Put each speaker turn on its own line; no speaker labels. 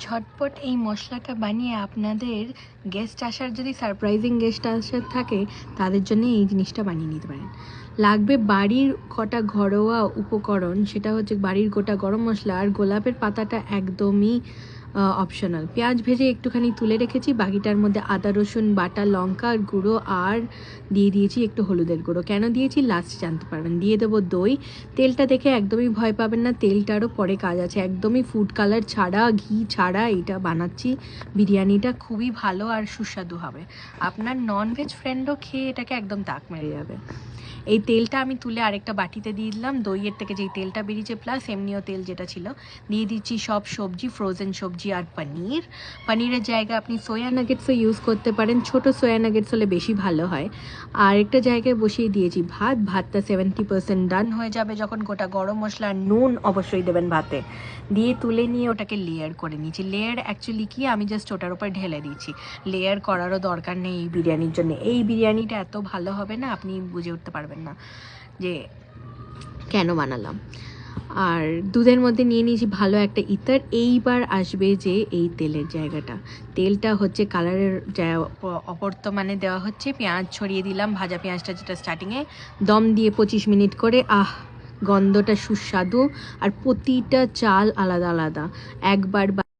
ঝটপট এই মশলাটা বানিয়ে আপনাদের গেস্ট আসার যদি সারপ্রাইজিং গেস্ট আসার থাকে তাদের জন্য এই জিনিসটা বানিয়ে নিতে পারেন। লাগবে বাড়ির কটা ঘরোয়া উপকরণ, সেটা হচ্ছে বাড়ির গোটা গরম মশলা আর গোলাপের পাতাটা একদমই অপশনাল। পেঁয়াজ ভেজে একটুখানি তুলে রেখেছি, বাকিটার মধ্যে আদা রসুন বাটা, লঙ্কার গুঁড়ো আর দিয়ে দিয়েছি একটু হলুদের গুঁড়ো। কেন দিয়েছি লাস্ট জানতে পারবেন। দিয়ে দেবো দই। তেলটা দেখে একদমই ভয় পাবেন না, তেলটারও পরে কাজ আছে। একদমই ফুড কালার ছাড়া, ঘি ছাড়া এটা বানাচ্ছি। বিরিয়ানিটা খুবই ভালো আর সুস্বাদু হবে। আপনার ননভেজ ফ্রেন্ডও খেয়ে এটাকে একদম তাক মেরে যাবে। এই তেলটা আমি তুলে আরেকটা বাটিতে দিয়ে দিলাম। দইয়ের থেকে যেই তেলটা বেরিয়েছে প্লাস এমনিও তেল যেটা ছিল দিয়ে দিচ্ছি সব সবজি, ফ্রোজেন সবজি আর পনির। পনিরের জায়গায় আপনি সোয়া নাগেটসও ইউজ করতে পারেন, ছোট সোয়া নাগেটস হলে বেশি ভালো হয়। আর একটা জায়গায় বসিয়ে দিয়েছি ভাত। ভাতটা 70% ডান হয়ে যাবে যখন গোটা গরম মশলা আর নুন অবশ্যই দেবেন ভাতে। দিয়ে তুলে নিয়ে ওটাকে লেয়ার করে নিয়েছি। লেয়ার অ্যাকচুয়ালি কি, আমি জাস্ট ওটার উপর ঢেলে দিয়েছি। লেয়ার করারও দরকার নেই এই বিরিয়ানির জন্য। এই বিরিয়ানিটা এত ভালো হবে না, আপনি বুঝে উঠতে পারবেন না যে কেন বানালাম। আর দুধের মধ্যে নিয়ে নিয়েছি ভালো একটা ইতার। এইবার আসবে যে এই তেলের জায়গাটা। তেলটা হচ্ছে কালারের অবর্তমানে দেওয়া হচ্ছে। পেঁয়াজ ছড়িয়ে দিলাম, ভাজা পেঁয়াজটা যেটা স্টার্টিংয়ে দম দিয়ে 25 মিনিট করে। গন্ধটা সুস্বাদু আর প্রতিটা চাল আলাদা আলাদা। একবার